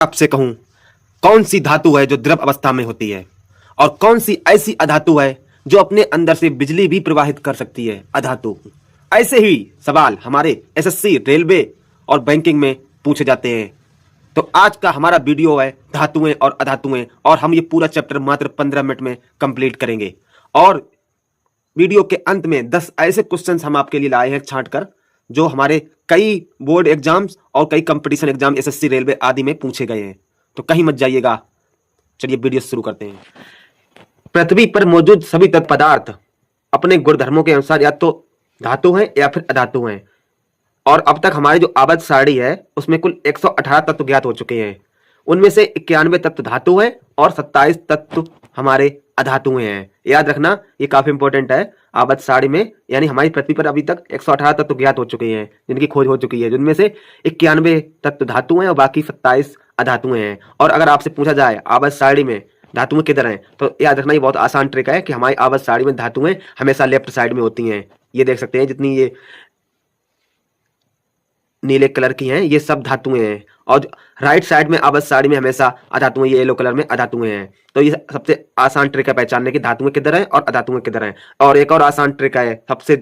आपसे कहूं, कौन सी धातु है जो द्रव अवस्था में होती है और कौन सी ऐसी अधातु है जो अपने अंदर से बिजली भी प्रवाहित कर सकती है? अधातु। ऐसे ही सवाल हमारे एसएससी, रेलवे और बैंकिंग में पूछे जाते हैं। तो आज का हमारा वीडियो है धातुएं और अधातुएं, और हम ये पूरा चैप्टर मात्र 15 मिनट में कंप्लीट करेंगे। और वीडियो के अंत में 10 ऐसे क्वेश्चंस हम आपके लिए लाए हैं छांट कर, जो हमारे कई बोर्ड एग्जाम्स और कई कंपटीशन एग्जाम, एसएससी, रेलवे आदि में पूछे गए हैं। तो कहीं मत जाइएगा, चलिए वीडियो शुरू करते हैं। पृथ्वी पर मौजूद सभी तत्व पदार्थ अपने गुणधर्मों के अनुसार या तो धातु हैं या फिर अधातु हैं। और अब तक हमारी जो आवर्त सारणी है उसमें कुल 118 तत्व ज्ञात हो चुके हैं। उनमें से 91 तत्व धातु हैं और 27 तत्व हमारे अधातुएं हैं। याद रखना, ये काफी इंपॉर्टेंट है। आवर्त सारणी में यानी हमारी पृथ्वी पर अभी तक 118 तत्व ज्ञात हो चुके हैं, जिनकी खोज हो चुकी है, जिनमें से 91 तत्व धातु हैं और बाकी 27 अधातुएं हैं। और अगर आपसे पूछा जाए आवर्त सारणी में धातुएं किधर हैं, तो याद रखना ये बहुत आसान ट्रिक है कि हमारी आवर्त सारणी में धातुएं हमेशा लेफ्ट साइड में होती हैं। ये देख सकते हैं, जितनी ये नीले कलर की हैं ये सब धातुएं हैं, और राइट साइड में आवर्त सारणी में हमेशा अधातुएं, ये येलो कलर में अधातुएं हैं। तो ये सबसे आसान ट्रिक है पहचानने की धातुएं किधर हैं और अधातुएं किधर हैं। और एक और आसान ट्रिक है सबसे,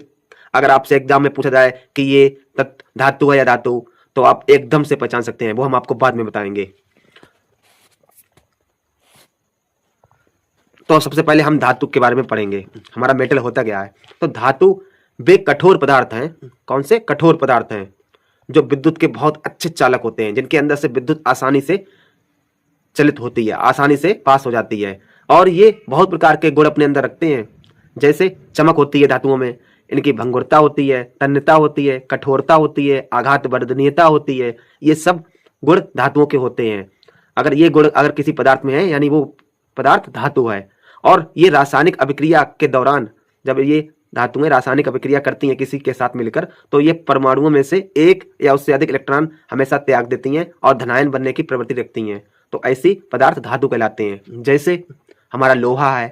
अगर आपसे एग्जाम में पूछा जाए कि ये धातु है या धातु, तो आप एकदम से पहचान सकते हैं, वो हम आपको बाद में बताएंगे। तो सबसे पहले हम धातु के बारे में पढ़ेंगे, हमारा मेटल होता क्या है। तो धातु वे कठोर पदार्थ हैं। कौन से कठोर पदार्थ हैं? जो विद्युत के बहुत अच्छे चालक होते हैं, जिनके अंदर से विद्युत आसानी से चलित होती है, आसानी से पास हो जाती है। और ये बहुत प्रकार के गुण अपने अंदर रखते हैं, जैसे चमक होती है धातुओं में, इनकी भंगुरता होती है, तन्यता होती है, कठोरता होती है, आघात वर्धनीयता होती है। ये सब गुण धातुओं के होते हैं। अगर ये गुण अगर किसी पदार्थ में है, यानी वो पदार्थ धातु है। और ये रासायनिक अभिक्रिया के दौरान, जब ये धातुएं रासायनिक अभिक्रिया करती हैं किसी के साथ मिलकर, तो ये परमाणुओं में से एक या उससे अधिक इलेक्ट्रॉन हमेशा त्याग देती हैं और धनायन बनने की प्रवृत्ति रखती हैं। तो ऐसी पदार्थ धातु कहलाते हैं। जैसे हमारा लोहा है,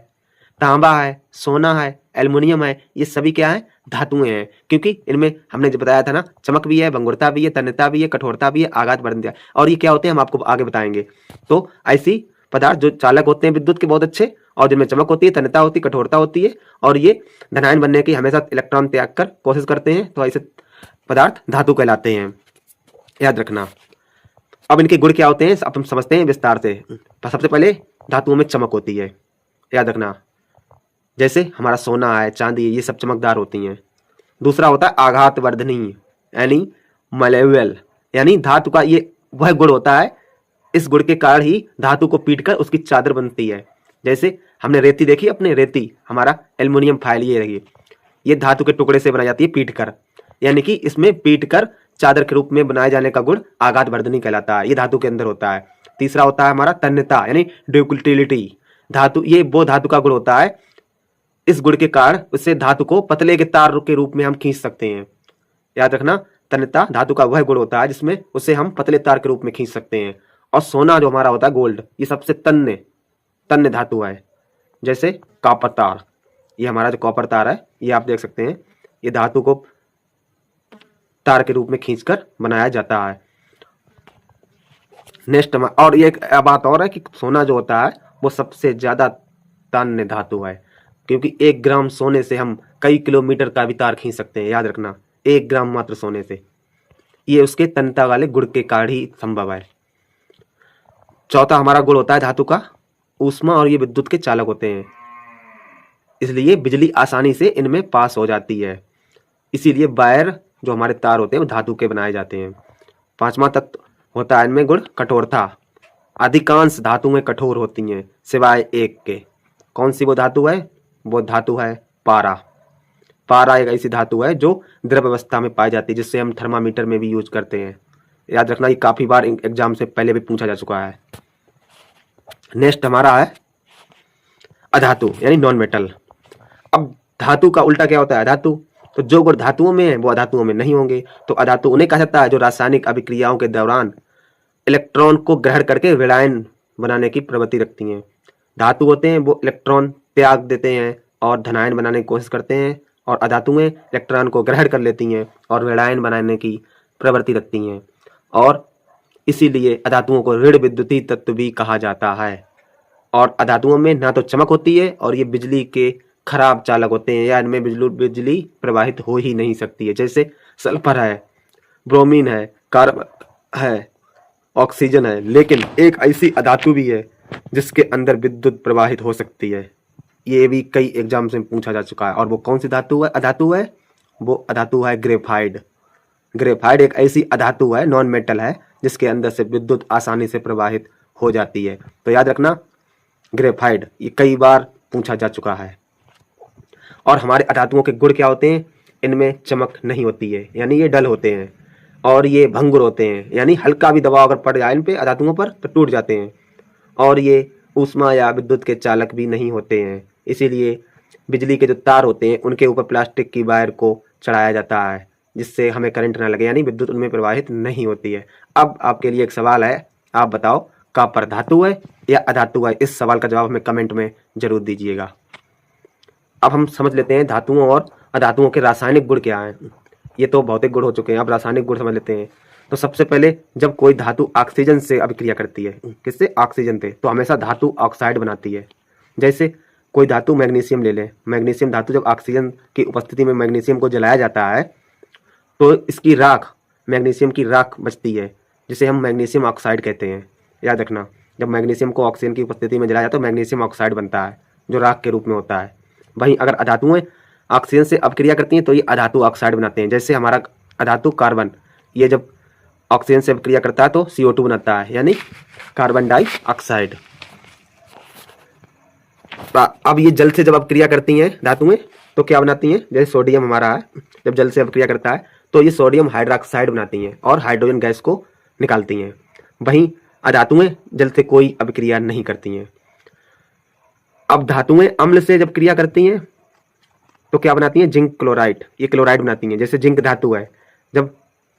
तांबा है, सोना है, एल्युमिनियम है, ये सभी क्या है? धातुएं हैं। क्योंकि इनमें हमने जो बताया था ना, चमक भी है, भंगुरता भी है, तन्यता भी है, कठोरता भी है, आघात वर्धनीयता। और ये क्या होते हैं हम आपको आगे बताएंगे। तो ऐसी पदार्थ जो चालक होते हैं विद्युत के बहुत अच्छे, और जिनमें चमक होती है, तन्यता होती है, कठोरता होती है, और ये धनायन बनने की हमेशा इलेक्ट्रॉन त्याग कर कोशिश करते हैं, तो ऐसे पदार्थ धातु कहलाते हैं। याद रखना। अब इनके गुण क्या होते हैं अब हम समझते हैं विस्तार से। सबसे पहले धातुओं में चमक होती है, याद रखना। जैसे हमारा सोना है, चांदी है, ये सब चमकदार होती हैं। दूसरा होता है आघात वर्धनीय, यानी मलेबल, यानी धातु का ये वह गुण होता है, इस गुण के कारण ही धातु को पीटकर उसकी चादर बनती है। जैसे हमने रेती देखी, अपने रेती हमारा एल्युमिनियम फाइल ये रही, ये धातु के टुकड़े से बनाई जाती है पीटकर, यानी कि इसमें पीटकर चादर के रूप में बनाए जाने का गुण आघात वर्धनी कहलाता है। ये धातु के अंदर होता है। तीसरा होता है हमारा तन्यता, यानी ड्यूक्टिलिटी। धातु ये वो धातु का गुण होता है, इस गुण के कारण उससे धातु को पतले के तार के रूप में हम खींच सकते हैं। याद रखना, तन्यता धातु का वह गुण होता है जिसमें उसे हम पतले तार के रूप में खींच सकते हैं। और सोना जो हमारा होता है गोल्ड, ये सबसे तन्य धातु है। जैसे कॉपर तार, ये हमारा जो कॉपर तार है, ये आप देख सकते हैं, ये धातु को तार के रूप में खींचकर बनाया जाता है। नेक्स्ट, और ये एक बात और है कि सोना जो होता है वो सबसे ज्यादा तन्य धातु है, क्योंकि 1 ग्राम सोने से हम कई किलोमीटर का भी तार खींच सकते हैं। याद रखना, 1 ग्राम मात्र सोने से, ये उसके तन्यता वाले गुण के कारण ही संभव है। चौथा हमारा गुण होता है धातु का ऊष्मा, और ये विद्युत के चालक होते हैं, इसलिए बिजली आसानी से इनमें पास हो जाती है। इसीलिए वायर जो हमारे तार होते हैं वो धातु के बनाए जाते हैं। पांचवा तत्व होता है इनमें गुण कठोरता। अधिकांश धातुएं कठोर होती हैं सिवाय एक के। कौन सी वो धातु है? वो धातु है पारा। पारा एक ऐसी धातु है जो द्रव अवस्था में पाई जाती है, जिससे हम थर्मामीटर में भी यूज करते हैं। याद रखना, ये काफी बार एग्जाम से पहले भी पूछा जा चुका है। नेक्स्ट हमारा है अधातु, यानी नॉन मेटल। अब धातु का उल्टा क्या होता है? धातु। तो जो गुण धातुओं में है वो अधातुओं में नहीं होंगे, तो अधातु उन्हें कहा जाता है जो रासायनिक अभिक्रियाओं के दौरान इलेक्ट्रॉन को ग्रहण करके विलायन बनाने की प्रवृत्ति रखती हैं। धातु होते हैं वो इलेक्ट्रॉन त्याग देते हैं और धनायन बनाने की कोशिश करते हैं, और अधातुएं इलेक्ट्रॉन को ग्रहण कर लेती हैं और विलायन बनाने की प्रवृत्ति रखती हैं। और इसीलिए अधातुओं को ऋण विद्युतीय तत्व भी कहा जाता है। और अधातुओं में ना तो चमक होती है और ये बिजली के खराब चालक होते हैं, या इनमें बिजली प्रवाहित हो ही नहीं सकती है। जैसे सल्फर है, ब्रोमीन है, कार्बन है, ऑक्सीजन है। लेकिन एक ऐसी अधातु भी है जिसके अंदर विद्युत प्रवाहित हो सकती है। ये भी कई एग्जाम से पूछा जा चुका है। और वो कौन सी अधातु है? वो अधातु है ग्रेफाइट। ग्रेफाइट एक ऐसी अधातु है, नॉन मेटल है, जिसके अंदर से विद्युत आसानी से प्रवाहित हो जाती है। तो याद रखना, ग्रेफाइट ये कई बार पूछा जा चुका है। और हमारे अधातुओं के गुण क्या होते हैं? इनमें चमक नहीं होती है, यानी ये डल होते हैं। और ये भंगुर होते हैं, यानी हल्का भी दबाव अगर पड़ जाए इन पे अधातुओं पर तो टूट जाते हैं। और ये ऊष्मा या विद्युत के चालक भी नहीं होते हैं। इसीलिए बिजली के जो तार होते हैं उनके ऊपर प्लास्टिक की वायर को चढ़ाया जाता है, जिससे हमें करंट ना लगे, यानी विद्युत उनमें प्रवाहित नहीं होती है। अब आपके लिए एक सवाल है, आप बताओ कॉपर धातु है या अधातु है? इस सवाल का जवाब हमें कमेंट में जरूर दीजिएगा। अब हम समझ लेते हैं धातुओं और अधातुओं के रासायनिक गुण क्या हैं। ये तो भौतिक गुण हो चुके हैं, अब रासायनिक गुण समझ लेते हैं। तो सबसे पहले, जब कोई धातु ऑक्सीजन से अभिक्रिया करती है, किससे? ऑक्सीजन से, तो हमेशा धातु ऑक्साइड बनाती है। जैसे कोई धातु मैग्नीशियम ले लें, मैग्नीशियम धातु जब ऑक्सीजन की उपस्थिति में मैग्नीशियम को जलाया जाता है तो इसकी राख, मैग्नीशियम की राख बचती है, जिसे हम मैग्नीशियम ऑक्साइड कहते हैं। याद रखना, जब मैग्नीशियम को ऑक्सीजन की उपस्थिति में जलाया जाता है तो मैग्नीशियम ऑक्साइड बनता है, जो राख के रूप में होता है। वहीं अगर अधातुएं ऑक्सीजन से अपक्रिया करती हैं तो ये अधातु ऑक्साइड बनाते हैं। जैसे हमारा अधातु कार्बन, ये जब ऑक्सीजन से अपक्रिया करता है तो CO2 बनाता है, यानी कार्बन डाइऑक्साइड। अब ये जल से जब अपक्रिया करती हैं धातुएं तो क्या बनाती हैं? जैसे सोडियम हमारा है, जब जल से अपक्रिया करता है तो ये सोडियम हाइड्रोक्साइड बनाती हैं और हाइड्रोजन गैस को निकालती हैं। वहीं अधातुएं जल से कोई अभिक्रिया नहीं करती हैं। अब धातुएं अम्ल से जब क्रिया करती हैं तो क्या बनाती हैं? जिंक क्लोराइड, ये क्लोराइड बनाती हैं। जैसे जिंक धातु है, जब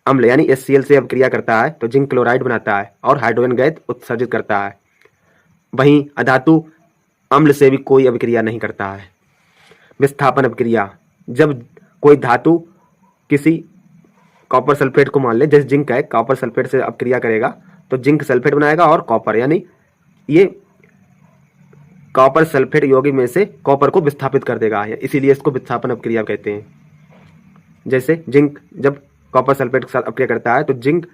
अम्ल यानी HCl से अब क्रिया करता है तो जिंक क्लोराइड बनाता है और हाइड्रोजन गैस उत्सर्जित करता है। वहीं अधातु अम्ल से भी कोई अभिक्रिया नहीं करता है। विस्थापन अभिक्रिया, जब कोई धातु किसी कॉपर सल्फेट को मान ले, जैसे जिंक है, कॉपर सल्फेट से अपक्रिया करेगा तो जिंक सल्फेट बनाएगा और कॉपर, यानी ये कॉपर सल्फेट यौगिक में से कॉपर को विस्थापित कर देगा, इसीलिए इसको विस्थापन अपक्रिया कहते हैं। जैसे जिंक जब कॉपर सल्फेट के साथ अपक्रिया करता है तो जिंक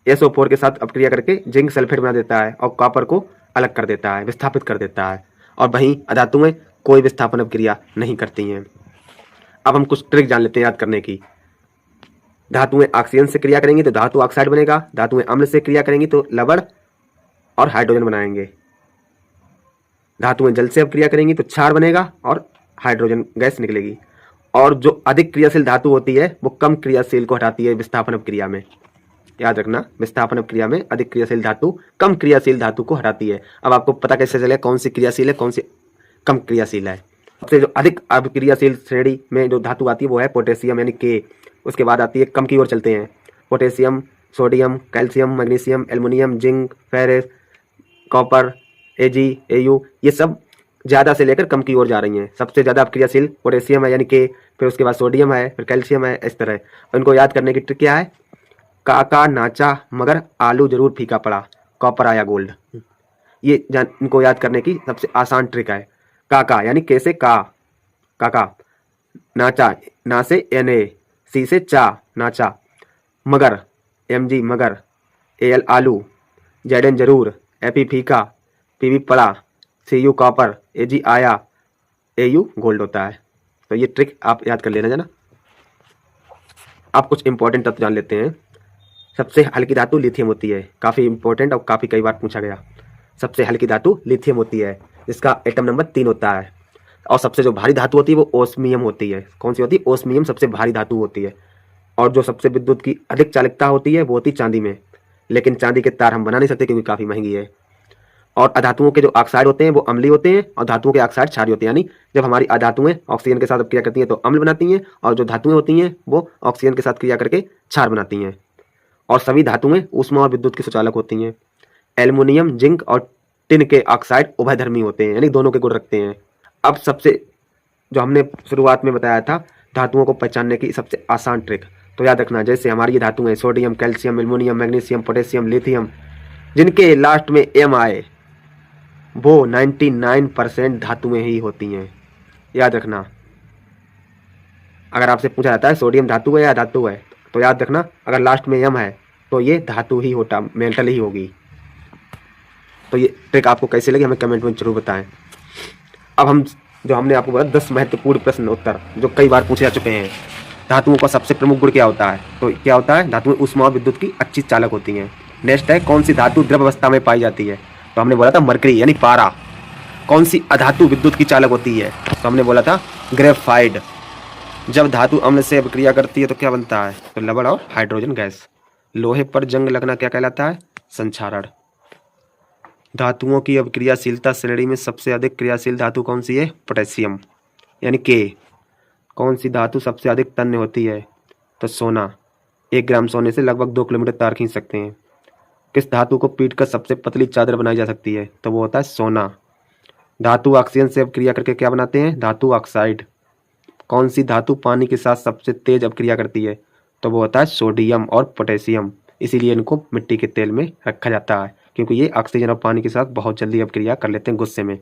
SO4 के साथ अपक्रिया करके जिंक सल्फेट बना देता है और कॉपर को अलग कर देता है, विस्थापित कर देता है। और वहीं अधातुएं कोई विस्थापन अपक्रिया नहीं करती हैं। अब हम कुछ ट्रिक जान लेते हैं याद करने की। धातुएं ऑक्सीजन से क्रिया करेंगी तो धातु ऑक्साइड बनेगा, धातुएं अम्ल से क्रिया करेंगी तो लवण और हाइड्रोजन बनाएंगे, धातुएं जल से अब क्रिया करेंगी तो क्षार बनेगा और हाइड्रोजन गैस निकलेगी। और जो अधिक क्रियाशील धातु होती है वो कम क्रियाशील को हटाती है विस्थापन अपक्रिया में। याद रखना, विस्थापन अपक्रिया में अधिक क्रियाशील धातु कम क्रियाशील धातु को हटाती है। अब आपको पता कैसे चले कौन सी क्रियाशील है, कौन सी कम क्रियाशील है? सबसे जो अधिक अभिक्रियाशील श्रेणी में जो धातु आती है वो है पोटेशियम, यानी K। उसके बाद आती है, कम की ओर चलते हैं, potassium, sodium, calcium, magnesium, aluminium, zinc, ferrous, copper, Ag, Au, ये सब ज़्यादा से लेकर कम की ओर जा रही हैं। सबसे ज़्यादा क्रियाशील पोटेशियम है, यानी K, फिर उसके बाद सोडियम है, फिर कैल्शियम है, इस तरह। इनको याद करने की ट्रिक क्या है? काका नाचा मगर आलू जरूर फीका पड़ा, कॉपर आया गोल्ड। ये इनको याद करने की सबसे आसान ट्रिक है। काका यानी K से का, काका, नाचा, ना से Na, C से चा, नाचा, मगर, Mg मगर, Al आलू, Zn जरूर, Fe फीका, Pb पड़ा, Cu कॉपर, Ag आया, Au गोल्ड होता है। तो ये ट्रिक आप याद कर लेना जाना। आप कुछ इंपॉर्टेंट तत्व जान लेते हैं। सबसे हल्की धातु लिथियम होती है, काफ़ी इंपॉर्टेंट और काफ़ी कई बार पूछा गया। सबसे हल्की धातु लिथियम होती है, जिसका एटम नंबर 3 होता है। और सबसे जो भारी धातु होती है वो ओस्मियम होती है। कौन सी होती है? ओस्मियम सबसे भारी धातु होती है। और जो सबसे विद्युत की अधिक चालकता होती है वो होती है चांदी में, लेकिन चांदी के तार हम बना नहीं सकते क्योंकि काफ़ी महंगी है। और अधातुओं के जो ऑक्साइड होते हैं वो अम्लीय होते हैं और धातुओं के ऑक्साइड क्षारीय होते हैं, यानी जब हमारी अधातुएं ऑक्सीजन के साथ क्रिया करती हैं तो अम्ल बनाती हैं और जो धातुएं होती हैं वो ऑक्सीजन के साथ क्रिया करके क्षार बनाती हैं। और सभी धातुएं ऊष्मा और विद्युत की सुचालक होती हैं। एल्युमिनियम, जिंक और टिन के ऑक्साइड उभयधर्मी होते हैं, यानी दोनों के गुण रखते हैं। अब सबसे जो हमने शुरुआत में बताया था धातुओं को पहचानने की सबसे आसान ट्रिक, तो याद रखना, जैसे हमारी ये धातु है sodium, calcium, aluminium, magnesium, potassium, lithium, जिनके लास्ट में एम आए वो 99% धातुएं ही होती हैं। याद रखना, अगर आपसे पूछा जाता है सोडियम धातु है या धातु है, तो याद रखना अगर लास्ट में एम है तो ये धातु ही होता, मेटल ही होगी। तो ये ट्रिक आपको कैसे लगी हमें कमेंट में जरूर बताएं। अब हम जो हमने आपको बोला 10 महत्वपूर्ण प्रश्न उत्तर जो कई बार पूछे जा चुके हैं। धातुओं का सबसे प्रमुख गुण क्या होता है? तो क्या होता है? धातुएं ऊष्मा और विद्युत की अच्छी चालक होती हैं। नेक्स्ट है, कौन सी धातु द्रव अवस्था में पाई जाती है? तो हमने बोला था मरकरी यानी पारा। कौन सी अधातु विद्युत की चालक होती है? तो हमने बोला था ग्रेफाइट। जब धातु अम्ल से अभिक्रिया करती है तो क्या बनता है? तो लवण और हाइड्रोजन गैस। लोहे पर जंग लगना क्या कहलाता है? संक्षारण। धातुओं की अभिक्रियाशीलता श्रेणी में सबसे अधिक क्रियाशील धातु कौन सी है? पोटेशियम यानी के। कौन सी धातु सबसे अधिक तन्य होती है? तो सोना। 1 ग्राम सोने से लगभग 2 किलोमीटर तार खींच सकते हैं। किस धातु को पीट कर सबसे पतली चादर बनाई जा सकती है? तो वो होता है सोना। धातु ऑक्सीजन से अभिक्रिया करके क्या बनाते हैं? धातु ऑक्साइड। कौन सी धातु पानी के साथ सबसे तेज अभिक्रिया करती है? तो वो होता है सोडियम और पोटेशियम। इसीलिए इनको मिट्टी के तेल में रखा जाता है, क्योंकि ये ऑक्सीजन और पानी के साथ बहुत जल्दी अभिक्रिया कर लेते हैं गुस्से में।